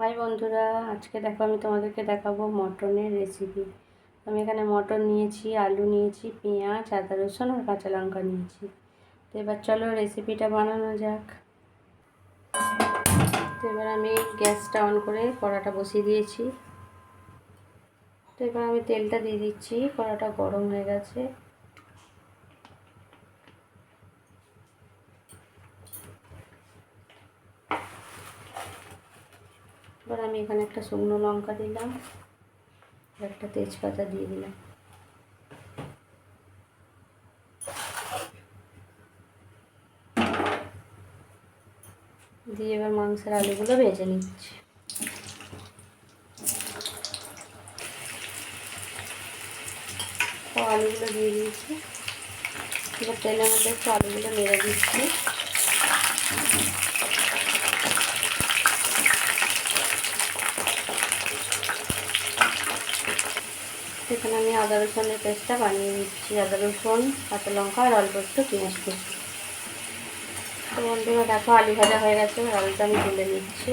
High বন্ধুরা, আজকে দেখো আমি তোমাদেরকে দেখাবো মটনের রেসিপি। আমি এখানে মটন নিয়েছি, আলু নিয়েছি, পেঁয়াজ, আদা রসুন আর কাঁচা লঙ্কা নিয়েছি। তো এবার চলো রেসিপিটা বানানো যাক। তো এবার আমি গ্যাসটা অন করে কড়াটা বসিয়ে দিয়েছি। তো এবার আমি তেলটা দিয়ে দিচ্ছি, কড়াটা গরম হয়ে গেছে। এবার আমি এখানে একটা শুকনো লঙ্কা দিলাম, একটা তেজপাতা দিয়ে দিলাম। দিয়ে এবার মাংসের আলুগুলো ভেজে নিচ্ছি। তো আলুগুলো দিয়ে দিয়েছি। এবার তেলের মধ্যে একটু আলুগুলো নেড়ে দিচ্ছি। এখানে আমি আদা রসুনের পেস্টটা বানিয়ে নিচ্ছি, আদা রসুন, কাঁচা লঙ্কা আর অল্প একটু পেঁয়াজ কুচি। তো বন্ধুরা দেখো আলু ভাজা হয়ে গেছে, আলুটা আমি তুলে নিচ্ছি।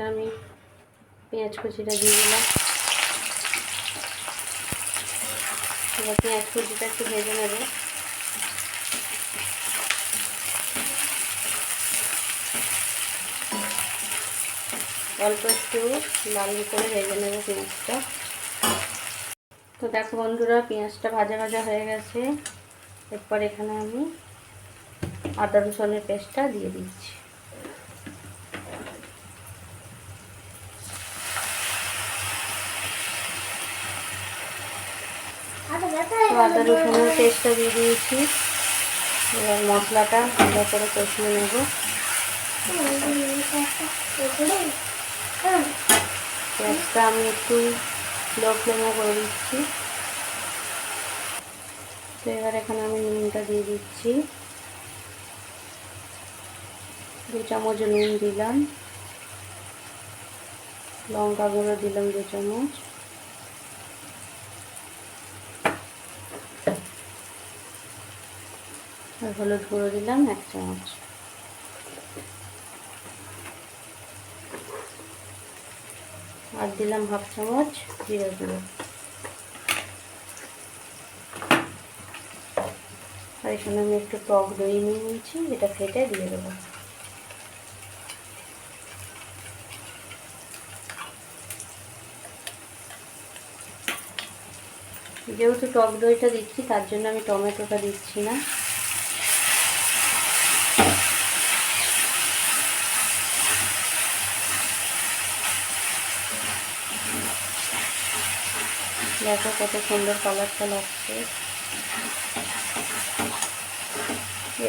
আমি পেঁয়াজ কুচিটা দিয়ে দিলাম। এবার পেঁয়াজ কুচিটা একটু ভেজে নেব। অল্প একটু লাল করে ভেজে নেব পেঁয়াজটা। তো দেখো বন্ধুরা পেঁয়াজটা ভাজা ভাজা হয়ে গেছে। এরপর এখানে আমি আদা রসুনের পেস্টটা দিয়ে দিচ্ছি। আদা রসুনের পেস্টটা দিয়ে দিয়েছি। এবার মশলাটা ভালো করে কষিয়ে নেব। গ্যাসটা আমি একটু লো ফ্লেমে করে দিচ্ছি। তো এবার এখানে আমি নুনটা দিয়ে দিচ্ছি, 2 চামচ নুন দিলাম। লঙ্কা গুঁড়ো দিলাম 2 চামচ। আর হলুদ গুঁড়ো দিলাম 1 চামচ। আর দিলাম 1/2 চামচ জিরা গুঁড়ো। আর এখানে আমি একটু টক দই নিয়ে নিয়েছি, এটা ফেটে দিয়ে দেবো। যেহেতু টক দইটা দিচ্ছি তার জন্য আমি টমেটোটা দিচ্ছি না। দেখো কত সুন্দর কালারটা লাগছে।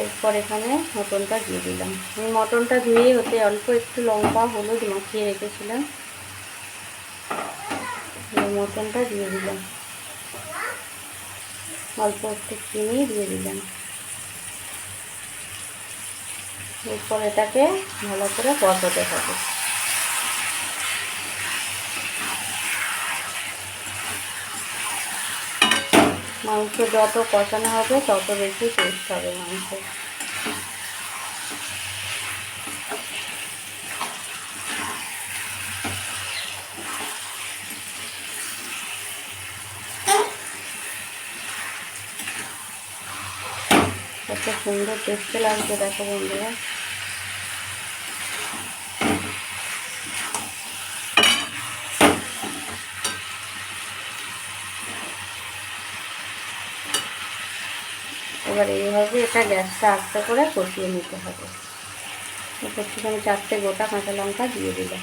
এরপর এখানে মটনটা দিয়ে দিলাম। আমি মটনটা ধুয়ে ওতে অল্প একটু লঙ্কা হলুদ মাখিয়ে রেখেছিলাম। মটনটা দিয়ে দিলাম, অল্প একটু চিনি দিয়ে দিলাম। এরপর এটাকে ভালো করে কষাতে হবে। মাংস যত কষানো হবে তত বেশি টেস্ট হবে মাংস। কত সুন্দর টেস্টে লাগছে দেখো বন্ধুরা। এবার এইভাবে এটা গ্যাসটা আস্তে করে কষিয়ে নিতে হবে। এরপর থেকে আমি 4টে গোটা কাঁচা লঙ্কা দিয়ে দিলাম।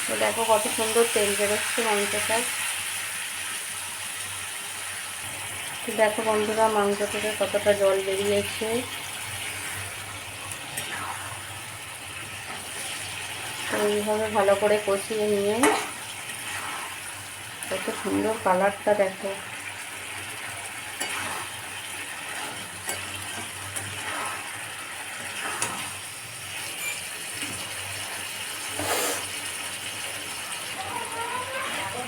তো দেখো কত সুন্দর তেল বেরোচ্ছে মাংসটা। তো দেখো বন্ধুরা মাংস থেকে কতটা জল বেরিয়েছে। তো এইভাবে ভালো করে কষিয়ে নিয়ে কত সুন্দর কালারটা দেখো।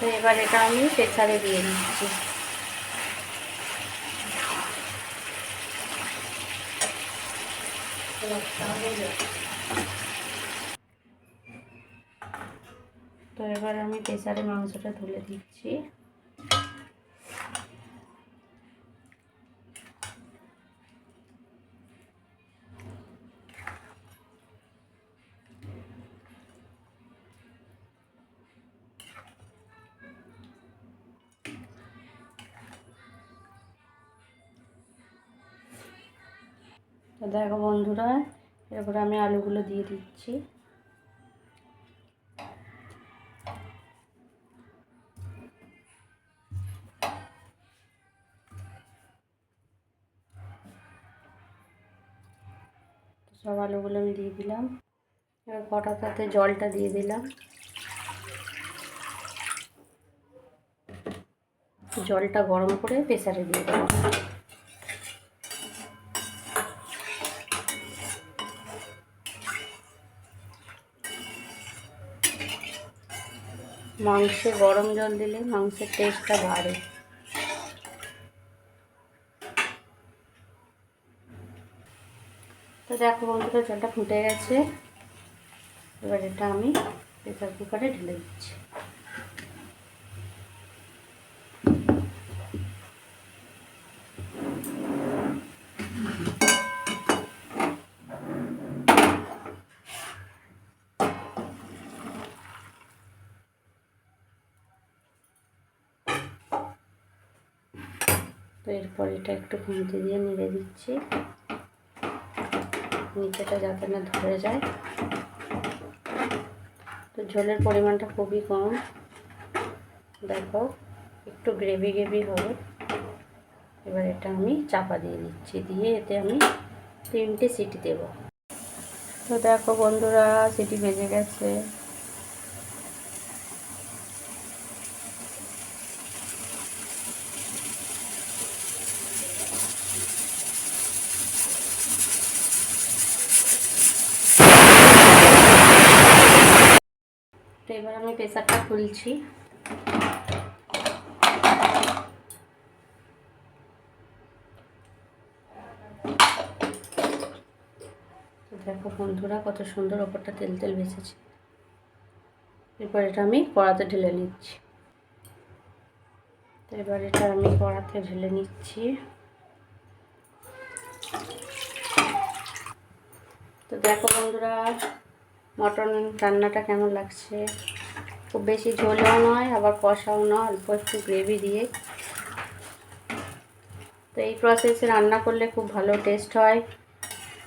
তো এবার এটা আমি প্রেসারে দিয়ে দিচ্ছি। তো এবার আমি প্রেসারে মাংসটা তুলে দিচ্ছি। তো দেখো বন্ধুরা, এরপরে আমি আলুগুলো দিয়ে দিচ্ছি। সব আলুগুলো আমি দিয়ে দিলাম। এবার কড়াটাতে জলটা দিয়ে দিলাম। জলটা গরম করে প্রেসারে দিয়ে দেবো। মাংসে গরম জল দিলে মাংসের টেস্টটা বাড়ে। তো দেখো বন্ধুরা, জলটা ফুটে গেছে। এবার এটা আমি প্রেসার কুকারে ঢেলে দিচ্ছি। তো এরপর এটা একটু খুন্তি দিয়ে নেড়ে দিচ্ছি, নিচেটা যাতে না ধরে যায়। তো ঝোলের পরিমাণটা খুবই কম, দেখো একটু গ্রেভি গ্রেভি হবে। এবার এটা আমি চাপা দিয়ে দিচ্ছি, দিয়ে এতে আমি 3টে সিটি দেব। তো দেখো বন্ধুরা, সিটি বেজে গেছে। তো এবার আমি প্রেসারটা খুলছি। দেখো বন্ধুরা, কত সুন্দর ওপরটা তেল তেল ভেসেছে। এরপর এটা আমি কড়াতে ঢেলে নিচ্ছি। তো এবার এটা আমি কড়াতে ঢেলে নিচ্ছি। তো দেখো বন্ধুরা, মটন রান্নাটা কেমন লাগছে। খুব বেশি ঝোলও নয়, আবার কষাও নয়, অল্প একটু গ্রেভি দিয়ে। তো এই প্রসেসে রান্না করলে খুব ভালো টেস্ট হয়,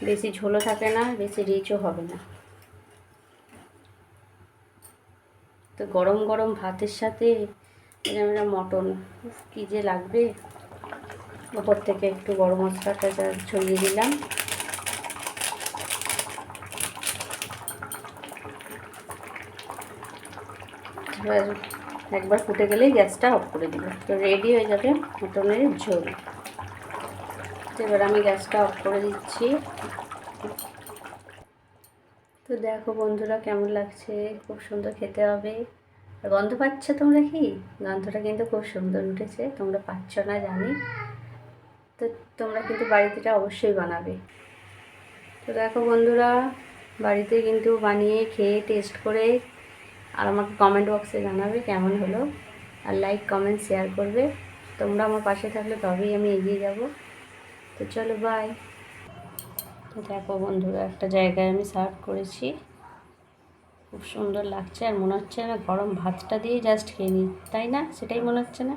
বেশি ঝোলও থাকে না, বেশি রিচও হবে না। তো গরম গরম ভাতের সাথে এরকম মটন কী যে লাগবে। ওপর থেকে একটু গরম মশলাটা ছড়িয়ে দিলাম। এবার একবার ফুটে গেলেই গ্যাসটা অফ করে দিব। তো রেডি হয়ে যাবে মটনের ঝোল। তো এবার আমি গ্যাসটা অফ করে দিচ্ছি। তো দেখো বন্ধুরা, কেমন লাগছে, খুব সুন্দর খেতে হবে। আর গন্ধ পাচ্ছ তোমরা কি? গন্ধটা কিন্তু খুব সুন্দর উঠেছে, তোমরা পাচ্ছ না জানি। তো তোমরা কিন্তু বাড়িতে এটা অবশ্যই বানাবে। তো দেখো বন্ধুরা, বাড়িতে কিন্তু বানিয়ে খেয়ে টেস্ট করে আর আমাকে কমেন্ট বক্সে জানাবে কেমন হলো। আর লাইক কমেন্ট শেয়ার করবে। তোমরা আমার পাশে থাকলে তবেই আমি এগিয়ে যাব। তো চলো বাই। তো দেখো বন্ধুরা, একটা জায়গায় আমি সার্ভ করেছি, খুব সুন্দর লাগছে। আর মনে হচ্ছে না গরম ভাতটা দিয়ে জাস্ট খেয়ে নিই, তাই না? সেটাই মনে হচ্ছে না?